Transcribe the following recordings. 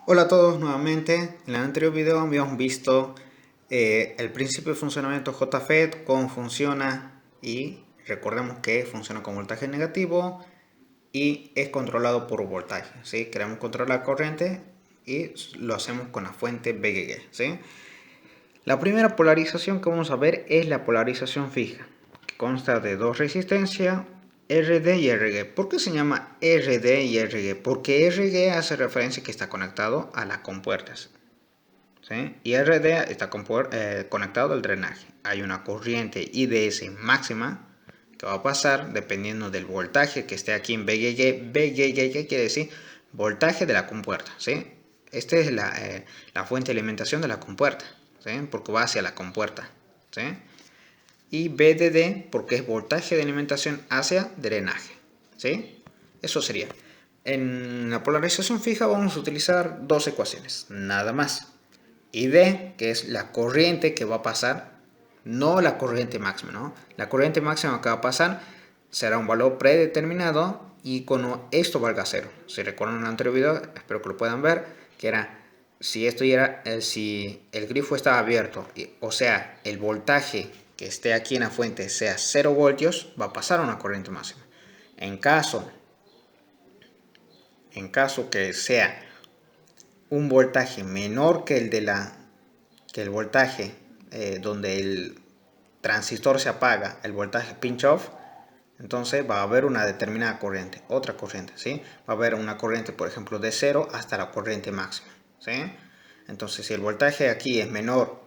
Hola a todos nuevamente. En el anterior video habíamos visto el principio de funcionamiento JFET, cómo funciona y recordemos que funciona con voltaje negativo y es controlado por voltaje. ¿Sí? Queremos controlar la corriente y lo hacemos con la fuente VGG. ¿Sí? La primera polarización que vamos a ver es la polarización fija, que consta de dos resistencias, RD y RG. ¿Por qué se llama RD y RG? Porque RG hace referencia que está conectado a las compuertas, ¿sí? Y RD está conectado al drenaje. Hay una corriente IDS máxima que va a pasar dependiendo del voltaje que esté aquí en VGG. VGG quiere decir voltaje de la compuerta, ¿sí? Esta es la fuente de alimentación de la compuerta, ¿sí? Porque va hacia la compuerta, ¿sí? Y VDD porque es voltaje de alimentación hacia drenaje, ¿sí? Eso sería. En la polarización fija vamos a utilizar dos ecuaciones, nada más. ID, que es la corriente que va a pasar, no la corriente máxima, ¿no? La corriente máxima que va a pasar será un valor predeterminado y cuando esto valga cero. Si recuerdan en el anterior video, espero que lo puedan ver, que era si esto era si el grifo estaba abierto, o sea, el voltaje que esté aquí en la fuente sea 0 voltios, va a pasar a una corriente máxima. En caso que sea un voltaje menor que el voltaje donde el transistor se apaga, el voltaje pinch off, entonces va a haber una determinada corriente, otra corriente, ¿sí? Va a haber una corriente, por ejemplo, de 0 hasta la corriente máxima, ¿sí? Entonces, si el voltaje aquí es menor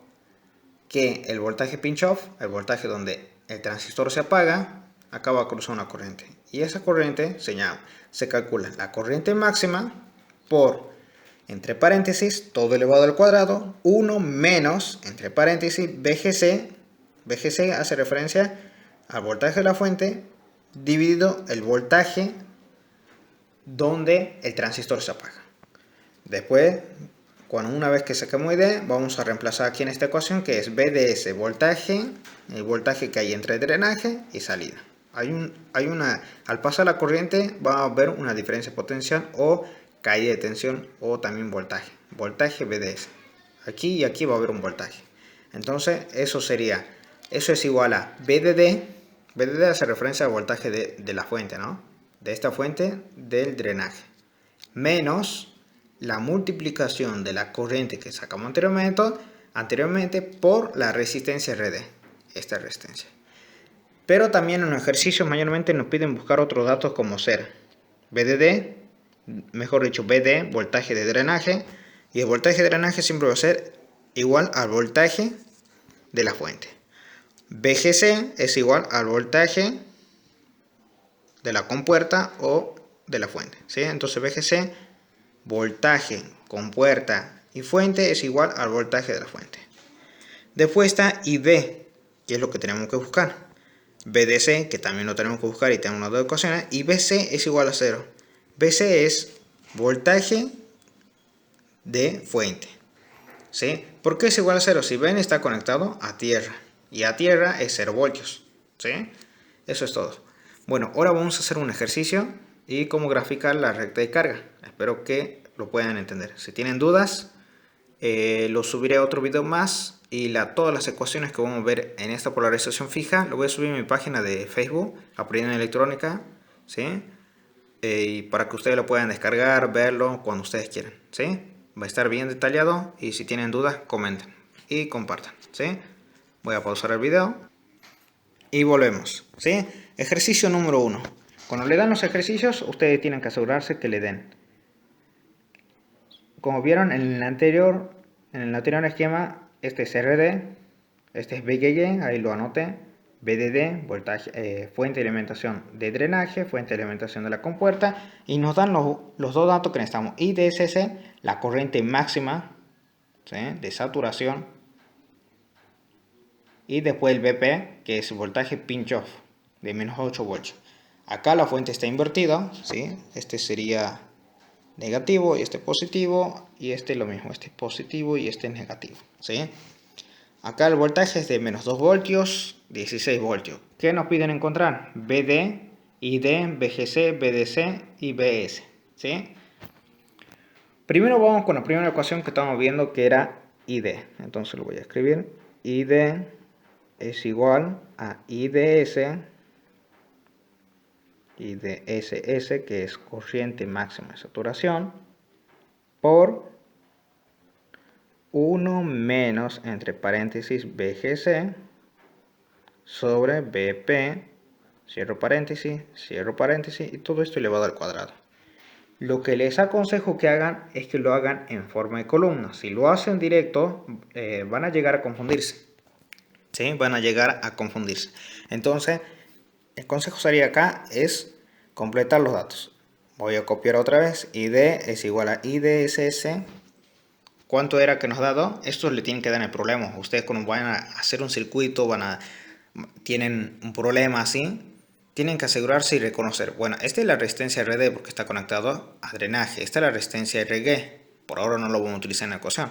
que el voltaje pinch off, el voltaje donde el transistor se apaga, acá va a cruzar una corriente. Y esa corriente se calcula la corriente máxima por, entre paréntesis, todo elevado al cuadrado, 1 menos, entre paréntesis, VGC. VGC hace referencia al voltaje de la fuente dividido el voltaje donde el transistor se apaga. Después, una vez que saquemos ID, vamos a reemplazar aquí en esta ecuación que es VDS, voltaje, el voltaje que hay entre drenaje y salida. Al pasar la corriente va a haber una diferencia potencial o caída de tensión o también voltaje. Voltaje VDS. Aquí y aquí va a haber un voltaje. Entonces, eso es igual a VDD. VDD hace referencia al voltaje de la fuente, ¿no? De esta fuente del drenaje. Menos la multiplicación de la corriente que sacamos anteriormente por la resistencia RD, esta resistencia. Pero también en los ejercicios mayormente nos piden buscar otros datos como ser VDD, mejor dicho VD, voltaje de drenaje, y el voltaje de drenaje siempre va a ser igual al voltaje de la fuente. VGC es igual al voltaje de la compuerta o de la fuente, ¿sí? Entonces VGC, voltaje, compuerta y fuente es igual al voltaje de la fuente. Después está ID, que es lo que tenemos que buscar. VDC, que también lo tenemos que buscar y tenemos las dos ecuaciones. Y BC es igual a 0. BC es voltaje de fuente, ¿sí? ¿Por qué es igual a 0? Si ven, está conectado a tierra. Y a tierra es 0 voltios, ¿sí? Eso es todo. Bueno, ahora vamos a hacer un ejercicio y cómo graficar la recta de carga. Espero que lo puedan entender. Si tienen dudas, lo subiré a otro video más y todas las ecuaciones que vamos a ver en esta polarización fija lo voy a subir en mi página de Facebook, Aprendiendo Electrónica, ¿sí? Y para que ustedes lo puedan descargar, verlo cuando ustedes quieran, ¿sí? Va a estar bien detallado y si tienen dudas, comenten y compartan, ¿sí? Voy a pausar el video y volvemos, ¿sí? Ejercicio número 1. Cuando le dan los ejercicios, ustedes tienen que asegurarse que le den. Como vieron en el anterior esquema, este es RD, este es VGG, ahí lo anoté, VDD, voltaje, fuente de alimentación de drenaje, fuente de alimentación de la compuerta, y nos dan los dos datos que necesitamos, IDSC, la corriente máxima, ¿sí?, de saturación, y después el BP, que es voltaje pinch off, de menos 8 voltios. Acá la fuente está invertida, ¿sí? Este sería negativo y este positivo, y este lo mismo, este es positivo y este es negativo, ¿sí? Acá el voltaje es de menos 2 voltios, 16 voltios. ¿Qué nos piden encontrar? BD, ID, BGC, BDC y BS, ¿sí? Primero vamos con la primera ecuación que estamos viendo, que era ID. Entonces lo voy a escribir. ID es igual a IDS, IDSS, que es corriente máxima de saturación, por 1 menos, entre paréntesis, BGC, sobre BP, cierro paréntesis, y todo esto elevado al cuadrado. Lo que les aconsejo que hagan es que lo hagan en forma de columna. Si lo hacen directo, van a llegar a confundirse. ¿Sí? Van a llegar a confundirse. Entonces, el consejo sería acá es completar los datos. Voy a copiar otra vez. ID es igual a IDSS. ¿Cuánto era que nos ha dado? Esto le tienen que dar el problema. Ustedes cuando van a hacer un circuito, tienen un problema así, tienen que asegurarse y reconocer. Bueno, esta es la resistencia RD porque está conectado a drenaje. Esta es la resistencia RG. Por ahora no lo vamos a utilizar en la ecuación.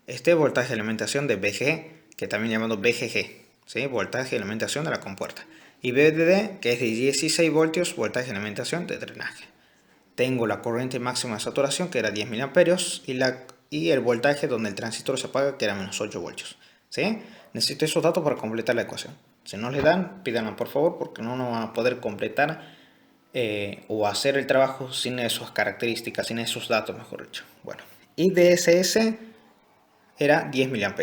Este es voltaje de alimentación de BG, que también llamado BGG. ¿Sí? Voltaje de alimentación de la compuerta. Y VDD, que es de 16 voltios, voltaje de alimentación de drenaje. Tengo la corriente máxima de saturación, que era 10 mA, y el voltaje donde el transistor se apaga, que era menos 8 voltios. ¿Sí? Necesito esos datos para completar la ecuación. Si no les dan, pídanlo por favor, porque no van a poder completar o hacer el trabajo sin esas características, sin esos datos, mejor dicho. Bueno, IDSS era 10 mA,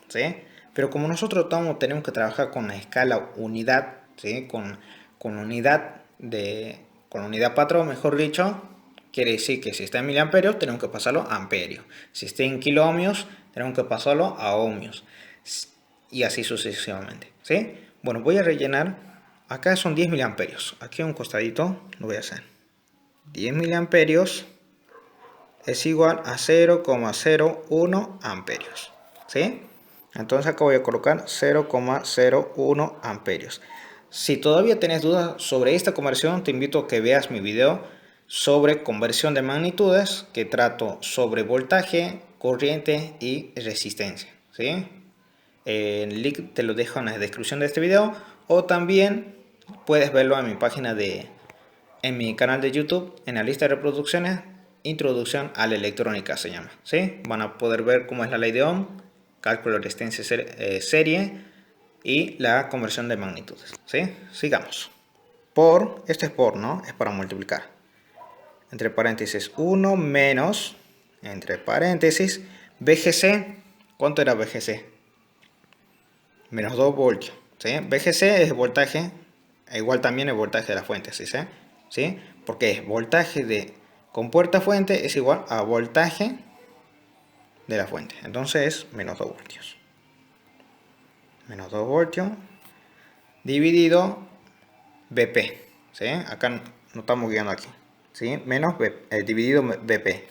¿sí? Pero como nosotros tenemos que trabajar con la escala unidad, ¿sí? Con unidad patrón, mejor dicho, quiere decir que si está en miliamperios tenemos que pasarlo a amperios. Si está en kiloohmios tenemos que pasarlo a ohmios. Y así sucesivamente, ¿sí? Bueno, voy a rellenar. Acá son 10 miliamperios. Aquí a un costadito lo voy a hacer. 10 miliamperios es igual a 0,01 amperios, ¿sí? Entonces acá voy a colocar 0,01 amperios. Si todavía tenés dudas sobre esta conversión, te invito a que veas mi video sobre conversión de magnitudes, que trato sobre voltaje, corriente y resistencia, ¿sí? El link te lo dejo en la descripción de este video, o también puedes verlo en mi página en mi canal de YouTube, en la lista de reproducciones. Introducción a la electrónica se llama, ¿sí? Van a poder ver cómo es la ley de Ohm, cálculo de resistencia serie y la conversión de magnitudes, ¿sí? Sigamos. Esto es ¿no? Es para multiplicar. Entre paréntesis 1 menos, entre paréntesis, BGC. ¿Cuánto era BGC? Menos 2 voltios, ¿sí? BGC es voltaje, igual también el voltaje de la fuente, ¿sí? Porque es voltaje de compuerta fuente es igual a voltaje de la fuente. Entonces es menos 2 voltios. Menos 2 voltios dividido BP. ¿Sí? Acá no estamos guiando aquí. ¿Sí? Menos dividido BP.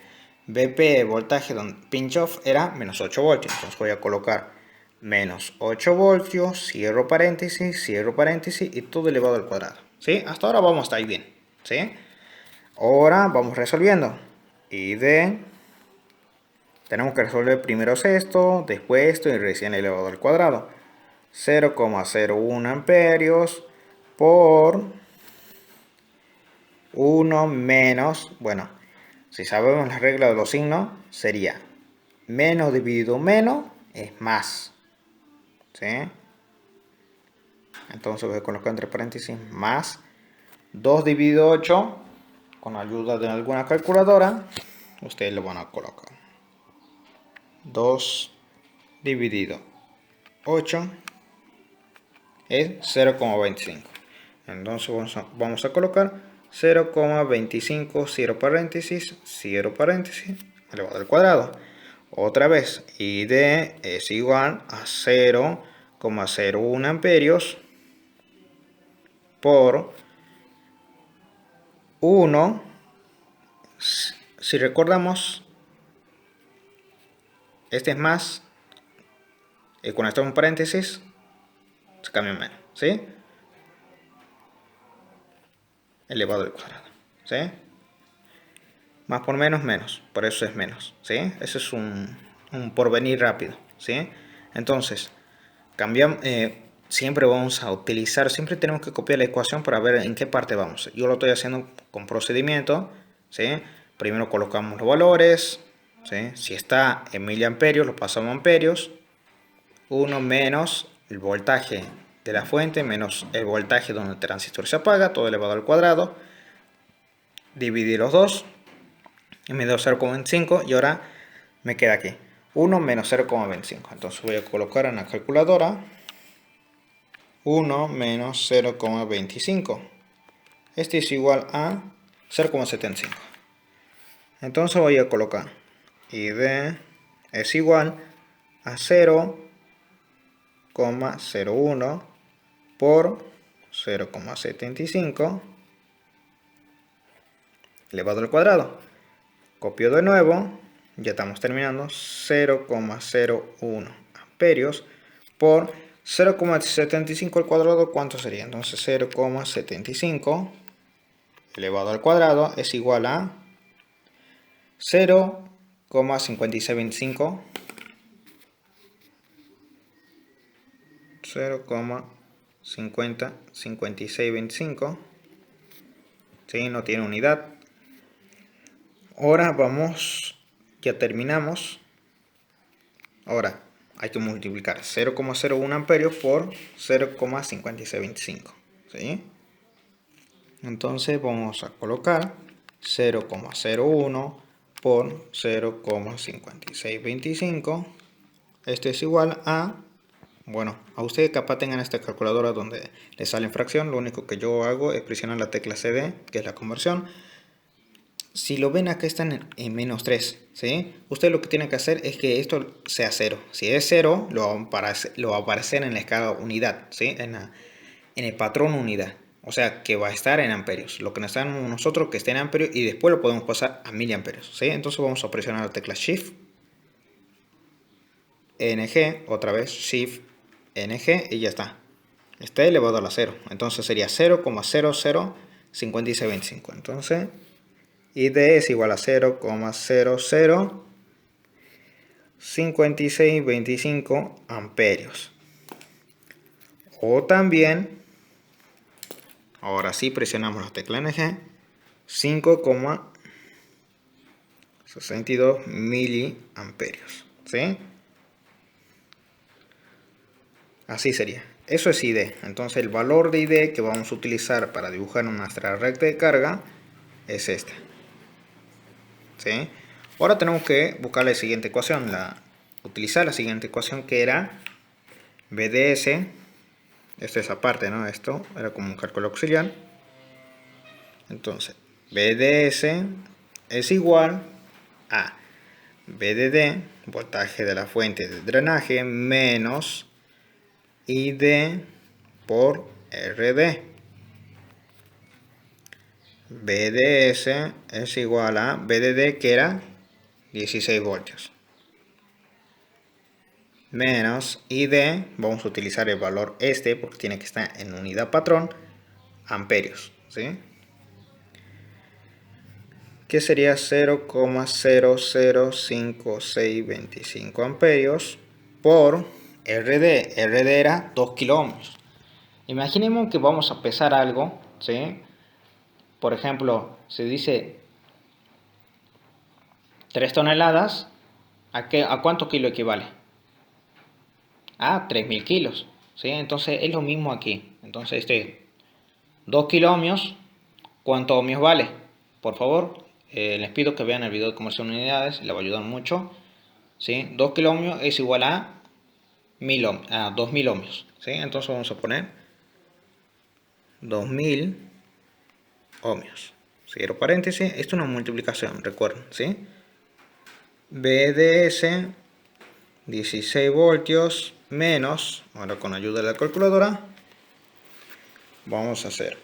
BP, voltaje pinch off, era menos 8 voltios. Entonces voy a colocar menos 8 voltios, cierro paréntesis y todo elevado al cuadrado. ¿Sí? Hasta ahora vamos a estar bien. ¿Sí? Ahora vamos resolviendo. Tenemos que resolver primero esto, después esto y recién elevado al cuadrado. 0,01 amperios por 1 menos, bueno, si sabemos la regla de los signos, sería menos dividido menos es más. ¿Sí? Entonces voy a colocar entre paréntesis más 2 dividido 8, con ayuda de alguna calculadora, ustedes lo van a colocar. 2 dividido 8 es 0,25. Entonces vamos a colocar 0,25, cierro paréntesis, elevado al cuadrado. Otra vez, ID es igual a 0,01 amperios por 1. Si recordamos, este es más, y cuando está en paréntesis, se cambia menos, ¿sí? Elevado al cuadrado, ¿sí? Más por menos, por eso es menos, ¿sí? Ese es un porvenir rápido, ¿sí? Entonces, cambiamos, siempre vamos a utilizar, siempre tenemos que copiar la ecuación para ver en qué parte vamos. Yo lo estoy haciendo con procedimiento, ¿sí? Primero colocamos los valores, ¿sí? Si está en miliamperios, lo pasamos a amperios. 1 menos el voltaje de la fuente menos el voltaje donde el transistor se apaga, todo elevado al cuadrado. Dividir los dos y me dio 0,25 y ahora me queda aquí 1 menos 0,25. Entonces voy a colocar en la calculadora 1 menos 0,25. Este es igual a 0,75. Entonces voy a colocar ID es igual a 0,01 por 0,75 elevado al cuadrado. Copio de nuevo, ya estamos terminando, 0,01 amperios por 0,75 al cuadrado, ¿cuánto sería? Entonces 0,75 elevado al cuadrado es igual a 0,5625 0,5625. ¿Sí? No tiene unidad. Ahora vamos, ya terminamos. Ahora hay que multiplicar 0,01 amperios por 0,5625. ¿Sí? Entonces vamos a colocar 0,01 por 0,5625. Esto es igual a, bueno, a ustedes capaz tengan esta calculadora donde les sale en fracción. Lo único que yo hago es presionar la tecla CD, que es la conversión. Si lo ven acá están en menos 3, ¿sí? Usted lo que tiene que hacer es que esto sea 0. Si es 0, lo va a aparecer en la escala unidad, ¿sí? En el patrón unidad. O sea, que va a estar en amperios. Lo que necesitamos nosotros que esté en amperios y después lo podemos pasar a miliamperios, ¿sí? Entonces vamos a presionar la tecla Shift, NG, otra vez Shift, NG y ya está. Está elevado a la 0. Entonces sería 0,005625. Entonces, ID es igual a 0,005625 amperios. O también, ahora sí presionamos la tecla NG, 5,62 miliamperios. ¿Sí? Así sería. Eso es ID. Entonces el valor de ID que vamos a utilizar para dibujar nuestra recta de carga es esta. ¿Sí? Ahora tenemos que buscar la siguiente ecuación. Utilizar la siguiente ecuación que era BDS. Esta es aparte, ¿no? Esto era como un cálculo auxiliar. Entonces, BDS es igual a VDD, voltaje de la fuente de drenaje, menos ID por RD. BDS es igual a VDD, que era 16 voltios, menos ID, vamos a utilizar el valor este porque tiene que estar en unidad patrón, amperios, ¿sí? Que sería 0,005625 amperios por RD. RD era 2 kilómetros. Imaginemos que vamos a pesar algo, ¿sí? Por ejemplo, se dice 3 toneladas, ¿a cuánto kilo equivale? A 3000 kilos, ¿sí? Entonces es lo mismo aquí. Entonces 2 kilómetros, ¿cuántos ohmios vale? Por favor, les pido que vean el video de conversión de unidades, les va a ayudar mucho. ¿Sí? 2 kiloohmios es igual a 2000 ohmios. ¿Sí? Entonces vamos a poner 2000 ohmios. Cierro paréntesis. Esto es una multiplicación, recuerden. ¿Sí? BDS 16 voltios menos, ahora con ayuda de la calculadora, vamos a hacer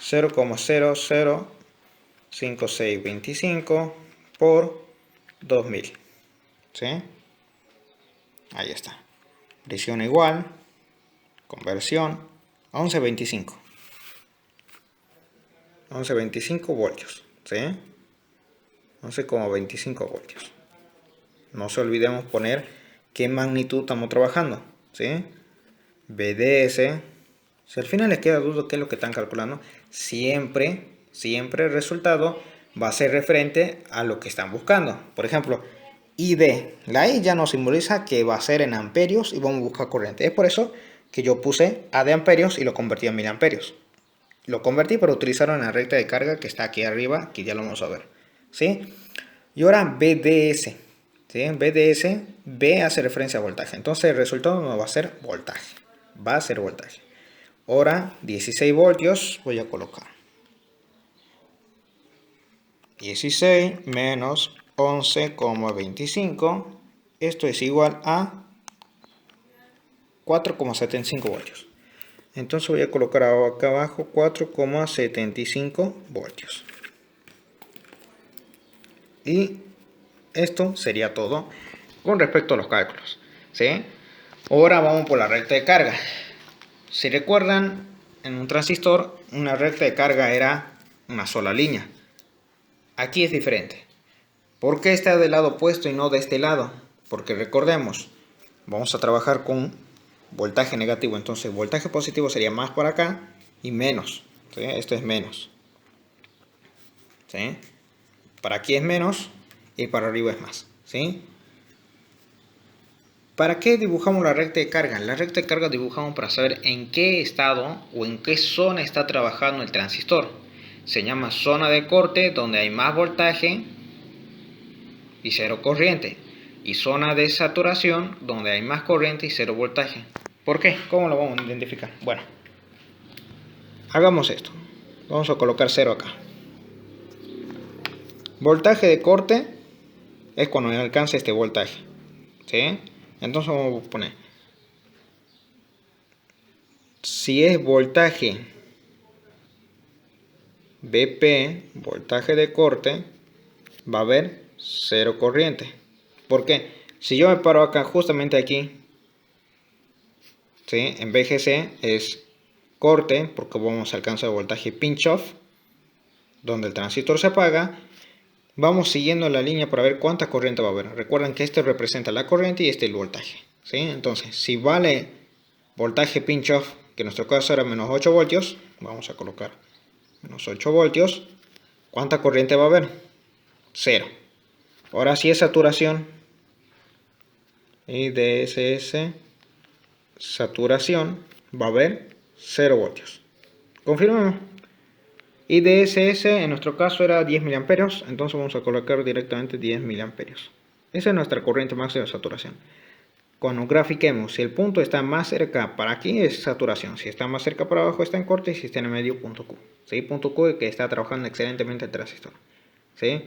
0,005625 por 2000. ¿Sí? Ahí está. Presión igual, conversión, 1125. 1125 voltios. ¿Sí? 11,25 voltios. No se olvidemos poner qué magnitud estamos trabajando. ¿Sí? BDS. Si al final les queda duda qué es lo que están calculando, siempre el resultado va a ser referente a lo que están buscando. Por ejemplo, ID. La I ya nos simboliza que va a ser en amperios y vamos a buscar corriente. Es por eso que yo puse A de amperios y lo convertí en miliamperios. Lo convertí para utilizarlo en la recta de carga que está aquí arriba, que ya lo vamos a ver. ¿Sí? Y ahora BDS. ¿Sí? BDS, B hace referencia a voltaje. Entonces el resultado no va a ser voltaje. Va a ser voltaje. Ahora 16 voltios voy a colocar. 16 menos 11,25. Esto es igual a 4,75 voltios. Entonces voy a colocar acá abajo 4,75 voltios. Y esto sería todo con respecto a los cálculos. ¿Sí? Ahora vamos por la recta de carga. Si recuerdan, en un transistor una recta de carga era una sola línea. Aquí es diferente. ¿Por qué está del lado opuesto y no de este lado? Porque recordemos, vamos a trabajar con voltaje negativo. Entonces voltaje positivo sería más para acá y menos. ¿Sí? Esto es menos. ¿Sí? Para aquí es menos y para arriba es más. ¿Sí? ¿Para qué dibujamos la recta de carga? La recta de carga dibujamos para saber en qué estado o en qué zona está trabajando el transistor. Se llama zona de corte, donde hay más voltaje y cero corriente. Y zona de saturación, donde hay más corriente y cero voltaje. ¿Por qué? ¿Cómo lo vamos a identificar? Bueno, hagamos esto. Vamos a colocar 0 acá. Voltaje de corte es cuando alcanza este voltaje. ¿Sí? Entonces vamos a poner, si es voltaje BP, voltaje de corte, va a haber cero corriente. ¿Por qué? Si yo me paro acá, justamente aquí, ¿sí? En VGC es corte, porque vamos a alcanzar el voltaje pinch off, donde el transistor se apaga. Vamos siguiendo la línea para ver cuánta corriente va a haber. Recuerden que este representa la corriente y este el voltaje. ¿Sí? Entonces, si vale voltaje pinch off, que en nuestro caso era menos 8 voltios, vamos a colocar menos 8 voltios. ¿Cuánta corriente va a haber? 0. Ahora si es saturación, y DSS, saturación, va a haber 0 voltios. Confirmemos. Y DSS en nuestro caso era 10 miliamperios, entonces vamos a colocar directamente 10 miliamperios. Esa es nuestra corriente máxima de saturación. Cuando grafiquemos, si el punto está más cerca para aquí es saturación, si está más cerca para abajo está en corte y si está en el medio punto Q. ¿Sí? Punto Q es que está trabajando excelentemente el transistor. ¿Sí?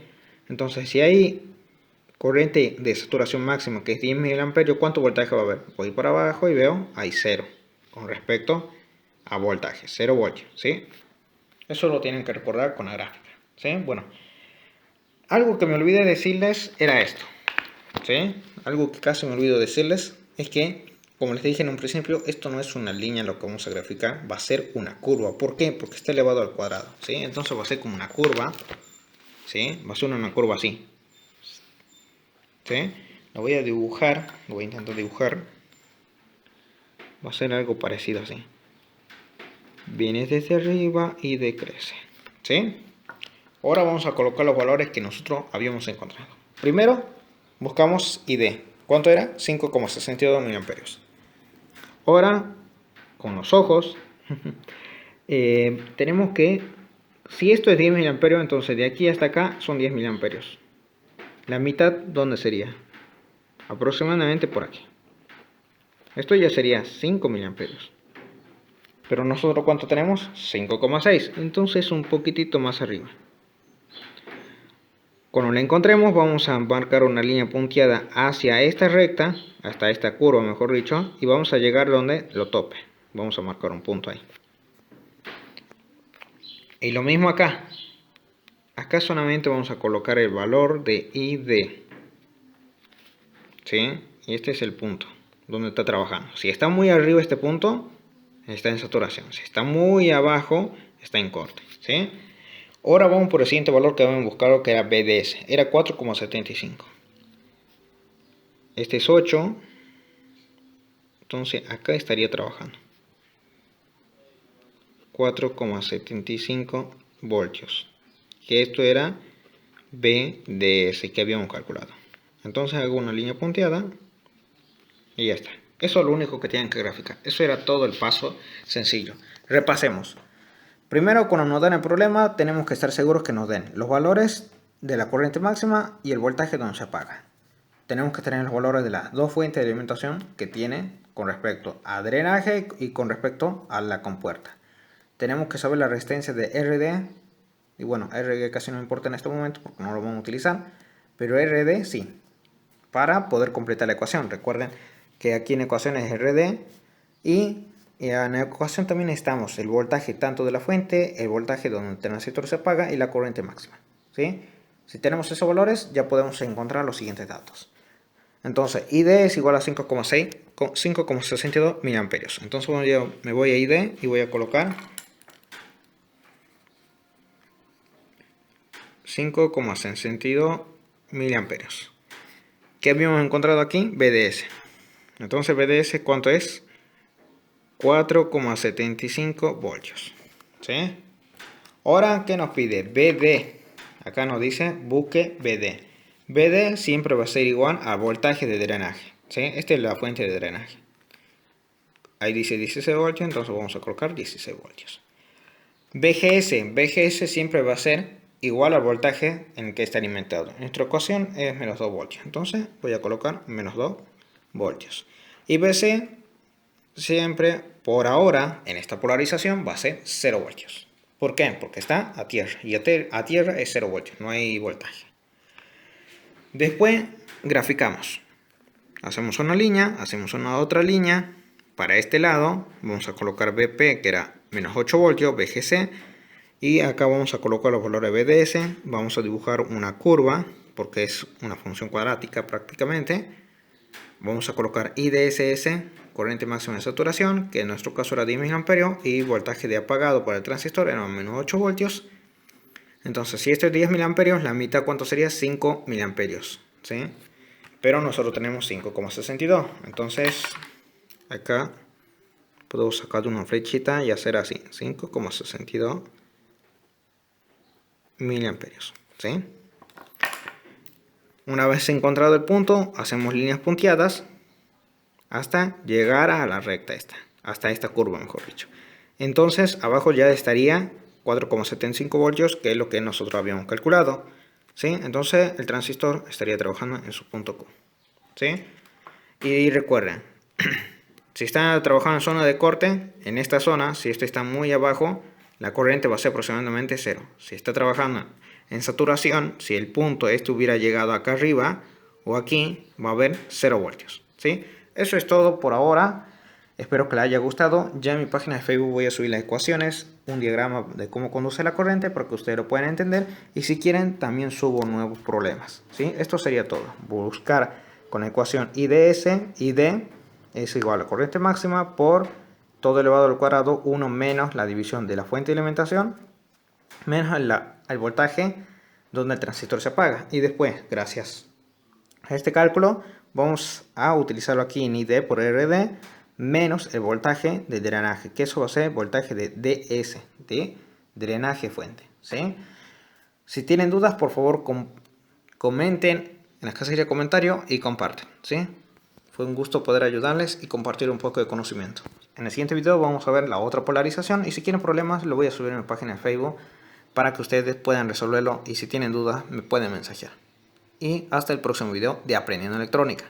Entonces si hay corriente de saturación máxima que es 10 miliamperios, ¿cuánto voltaje va a haber? Voy para abajo y veo hay 0 con respecto a voltaje, 0 voltios. ¿Sí? Eso lo tienen que recordar con la gráfica. ¿Sí? Bueno, algo que me olvidé decirles era esto. ¿Sí? Algo que casi me olvido decirles es que, como les dije en un principio, esto no es una línea lo que vamos a graficar, va a ser una curva. ¿Por qué? Porque está elevado al cuadrado. ¿Sí? Entonces va a ser como una curva. ¿Sí? Va a ser una curva así. ¿Sí? Lo voy a dibujar, lo voy a intentar dibujar. Va a ser algo parecido así. Viene desde arriba y decrece. ¿Sí? Ahora vamos a colocar los valores que nosotros habíamos encontrado. Primero, buscamos ID. ¿Cuánto era? 5,62 miliamperios. Ahora, con los ojos, tenemos que, si esto es 10 miliamperios, entonces de aquí hasta acá son 10 miliamperios. La mitad, ¿dónde sería? Aproximadamente por aquí. Esto ya sería 5 miliamperios. Pero nosotros, ¿cuánto tenemos? 5,6. Entonces un poquitito más arriba. Cuando la encontremos vamos a marcar una línea punteada hacia esta recta, hasta esta curva mejor dicho, y vamos a llegar donde lo tope. Vamos a marcar un punto ahí. Y lo mismo acá. Acá solamente vamos a colocar el valor de ID. ¿Sí? Y este es el punto donde está trabajando. Si está muy arriba este punto, está en saturación. Si está muy abajo, está en corte. ¿Sí? Ahora vamos por el siguiente valor que habíamos buscado, que era BDS. Era 4,75. Este es 8. Entonces acá estaría trabajando. 4,75 voltios. Que esto era BDS que habíamos calculado. Entonces hago una línea punteada y ya está. Eso es lo único que tienen que graficar. Eso era todo el paso sencillo. Repasemos. Primero, cuando nos dan el problema, tenemos que estar seguros que nos den los valores de la corriente máxima y el voltaje donde se apaga. Tenemos que tener los valores de las dos fuentes de alimentación que tiene con respecto a drenaje y con respecto a la compuerta. Tenemos que saber la resistencia de RD. Y bueno, RD casi no importa en este momento porque no lo vamos a utilizar. Pero RD sí, para poder completar la ecuación. Recuerden que aquí en ecuación es RD y en la ecuación también necesitamos el voltaje tanto de la fuente, el voltaje donde el transistor se apaga y la corriente máxima, ¿sí? Si tenemos esos valores ya podemos encontrar los siguientes datos. Entonces ID es igual a 5,62 miliamperios. Entonces me voy a ID y voy a colocar 5,62 miliamperios. ¿Qué habíamos encontrado aquí? BDS. Entonces BDS, ¿cuánto es? 4,75 voltios. ¿Sí? Ahora, ¿qué nos pide? BD. Acá nos dice busque BD. BD siempre va a ser igual al voltaje de drenaje. ¿Sí? Esta es la fuente de drenaje. Ahí dice 16 voltios, entonces vamos a colocar 16 voltios. BGS. BGS siempre va a ser igual al voltaje en el que está alimentado. Nuestra ecuación es menos 2 voltios. Entonces voy a colocar menos 2 voltios. Y BC siempre, por ahora, en esta polarización va a ser 0 voltios. ¿Por qué? Porque está a tierra. Y a tierra es 0 voltios, no hay voltaje. Después graficamos. Hacemos una línea, hacemos una otra línea. Para este lado vamos a colocar BP, que era menos 8 voltios, BGC. Y acá vamos a colocar los valores BDS. Vamos a dibujar una curva, porque es una función cuadrática prácticamente. Vamos a colocar IDSS, corriente máxima de saturación, que en nuestro caso era 10 mA, y voltaje de apagado por el transistor era menos 8 voltios. Entonces, si esto es 10 mA, la mitad, ¿cuánto sería? 5 mA, ¿sí? Pero nosotros tenemos 5,62. Entonces, acá puedo sacar una flechita y hacer así, 5,62 mA, ¿sí? Una vez encontrado el punto, hacemos líneas punteadas hasta llegar a la recta esta, hasta esta curva, mejor dicho. Entonces, abajo ya estaría 4,75 voltios, que es lo que nosotros habíamos calculado, ¿sí? Entonces, el transistor estaría trabajando en su punto Q, ¿sí? Y recuerden, si está trabajando en zona de corte, en esta zona, si esto está muy abajo, la corriente va a ser aproximadamente 0. Si está trabajando en saturación, si el punto este hubiera llegado acá arriba o aquí, va a haber 0 voltios, ¿sí? Eso es todo por ahora. Espero que les haya gustado. Ya en mi página de Facebook voy a subir las ecuaciones, un diagrama de cómo conduce la corriente para que ustedes lo puedan entender. Y si quieren, también subo nuevos problemas, ¿sí? Esto sería todo. Buscar con la ecuación IDS, ID es igual a la corriente máxima por todo elevado al cuadrado 1 menos la división de la fuente de alimentación menos el voltaje donde el transistor se apaga. Y después, gracias a este cálculo, vamos a utilizarlo aquí en ID por RD menos el voltaje de drenaje, que eso va a ser voltaje de DS, de drenaje fuente, ¿sí? Si tienen dudas, por favor comenten en la casilla de comentarios y comparten, ¿sí? Fue un gusto poder ayudarles y compartir un poco de conocimiento. En el siguiente video vamos a ver la otra polarización y si quieren problemas lo voy a subir en mi página de Facebook para que ustedes puedan resolverlo y si tienen dudas me pueden mensajear. Y hasta el próximo video de Aprendiendo Electrónica.